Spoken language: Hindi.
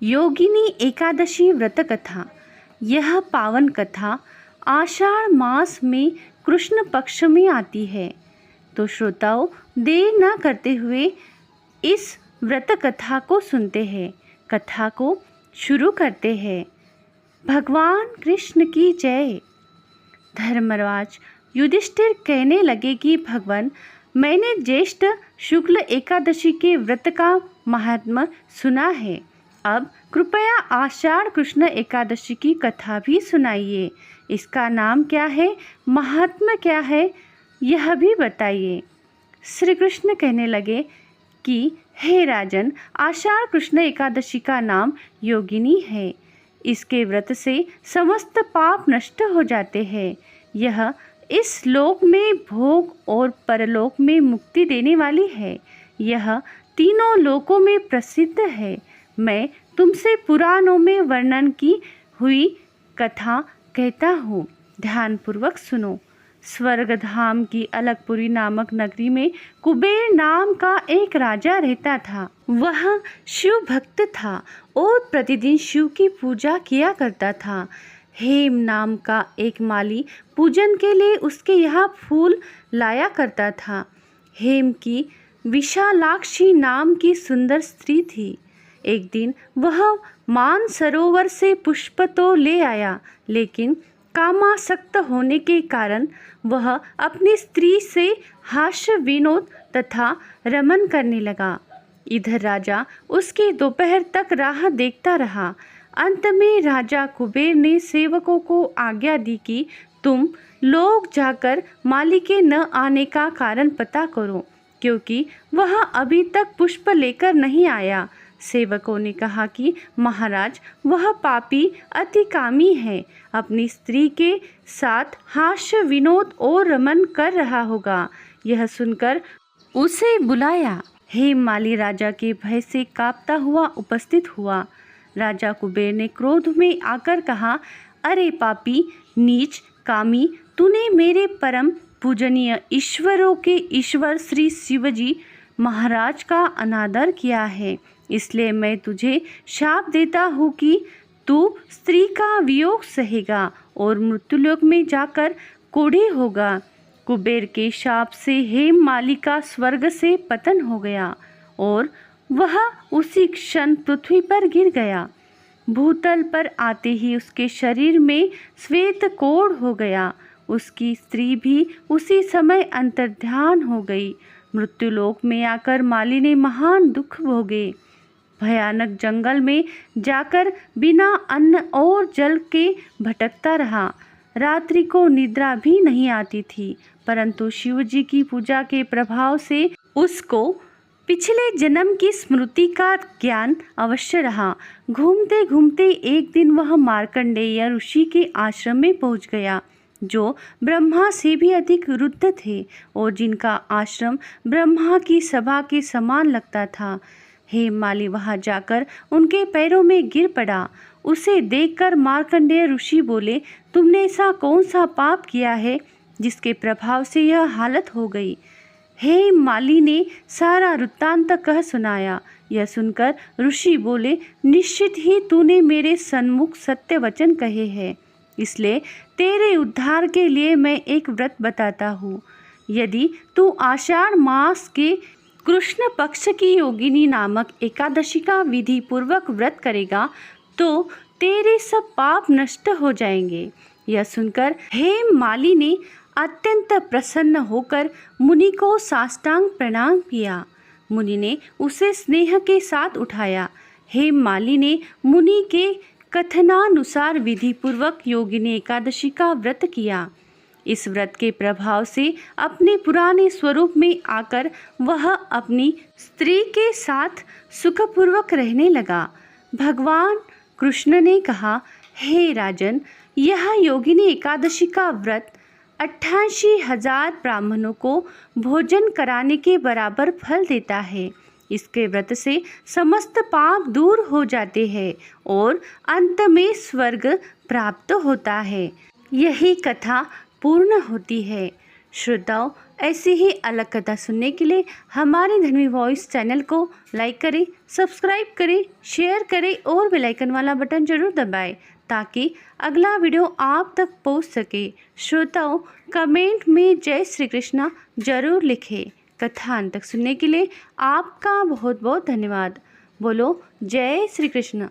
योगिनी एकादशी व्रत कथा। यह पावन कथा आषाढ़ मास में कृष्ण पक्ष में आती है। तो श्रोताओं, देर न करते हुए इस व्रत कथा को सुनते हैं। कथा को शुरू करते हैं। भगवान कृष्ण की जय। धर्मराज युधिष्ठिर कहने लगे कि भगवान, मैंने ज्येष्ठ शुक्ल एकादशी के व्रत का महात्म्य सुना है। अब कृपया आषाढ़ कृष्ण एकादशी की कथा भी सुनाइए। इसका नाम क्या है, महात्म्य क्या है, यह भी बताइए। श्री कृष्ण कहने लगे कि हे राजन, आषाढ़ कृष्ण एकादशी का नाम योगिनी है। इसके व्रत से समस्त पाप नष्ट हो जाते हैं। यह इस लोक में भोग और परलोक में मुक्ति देने वाली है। यह तीनों लोकों में प्रसिद्ध है। मैं तुमसे पुराणों में वर्णन की हुई कथा कहता हूँ, ध्यानपूर्वक सुनो। स्वर्गधाम की अलकपुरी नामक नगरी में कुबेर नाम का एक राजा रहता था। वह शिव भक्त था और प्रतिदिन शिव की पूजा किया करता था। हेम नाम का एक माली पूजन के लिए उसके यहाँ फूल लाया करता था। हेम की विशालाक्षी नाम की सुंदर स्त्री थी। एक दिन वह मानसरोवर से पुष्प तो ले आया, लेकिन कामासक्त होने के कारण वह अपनी स्त्री से हास्य विनोद तथा रमन करने लगा। इधर राजा उसकी दोपहर तक राह देखता रहा। अंत में राजा कुबेर ने सेवकों को आज्ञा दी कि तुम लोग जाकर माली के न आने का कारण पता करो, क्योंकि वह अभी तक पुष्प लेकर नहीं आया। सेवकों ने कहा कि महाराज, वह पापी अति कामी है, अपनी स्त्री के साथ हास्य विनोद और रमन कर रहा होगा। यह सुनकर उसे बुलाया। हेम माली राजा के भय से कांपता हुआ उपस्थित हुआ। राजा कुबेर ने क्रोध में आकर कहा, अरे पापी, नीच, कामी, तूने मेरे परम पूजनीय ईश्वरों के ईश्वर श्री शिवजी महाराज का अनादर किया है। इसलिए मैं तुझे शाप देता हूँ कि तू स्त्री का वियोग सहेगा और मृत्युलोक में जाकर कोढ़ी होगा। कुबेर के शाप से हेम माली का स्वर्ग से पतन हो गया और वह उसी क्षण पृथ्वी पर गिर गया। भूतल पर आते ही उसके शरीर में श्वेत कोढ़ हो गया। उसकी स्त्री भी उसी समय अंतर्ध्यान हो गई। मृत्युलोक में आकर माली ने महान दुख भोगे। भयानक जंगल में जाकर बिना अन्न और जल के भटकता रहा। रात्रि को निद्रा भी नहीं आती थी, परंतु शिवजी की पूजा के प्रभाव से उसको पिछले जन्म की स्मृति का ज्ञान अवश्य रहा। घूमते घूमते एक दिन वह मार्कंडेय ऋषि के आश्रम में पहुंच गया, जो ब्रह्मा से भी अधिक रुद्ध थे और जिनका आश्रम ब्रह्मा की सभा के समान लगता था। हेम माली वहां जाकर उनके पैरों में गिर पड़ा। उसे देखकर मार्कंडेय ऋषि बोले, तुमने ऐसा कौन सा पाप किया है जिसके प्रभाव से यह हालत हो गई। हेम माली ने सारा वृत्तांत कह सुनाया। यह सुनकर ऋषि बोले, निश्चित ही तूने मेरे सन्मुख सत्य वचन कहे हैं, इसलिए तेरे उद्धार के लिए मैं एक व्रत बताता हूँ। यदि तू आषाढ़ मास के कृष्ण पक्ष की योगिनी नामक एकादशी का विधि पूर्वक व्रत करेगा तो तेरे सब पाप नष्ट हो जाएंगे। यह सुनकर हेम माली ने अत्यंत प्रसन्न होकर मुनि को साष्टांग प्रणाम किया। मुनि ने उसे स्नेह के साथ उठाया। हेम माली ने मुनि के कथनानुसार विधि पूर्वक योगिनी एकादशी का व्रत किया। इस व्रत के प्रभाव से अपने पुराने स्वरूप में आकर वह अपनी स्त्री के साथ सुखपूर्वक रहने लगा। भगवान कृष्ण ने कहा, हे राजन, यह योगिनी एकादशी का व्रत 88,000 ब्राह्मणों को भोजन कराने के बराबर फल देता है। इसके व्रत से समस्त पाप दूर हो जाते हैं और अंत में स्वर्ग प्राप्त होता है। यही कथा पूर्ण होती है। श्रोताओं, ऐसी ही अलग कथा सुनने के लिए हमारे धन्वी वॉइस चैनल को लाइक करें, सब्सक्राइब करें, शेयर करें और बेल आइकन वाला बटन जरूर दबाएं ताकि अगला वीडियो आप तक पहुंच सके। श्रोताओं, कमेंट में जय श्री कृष्णा जरूर लिखें। कथा अंत तक सुनने के लिए आपका बहुत बहुत धन्यवाद। बोलो जय श्री कृष्ण।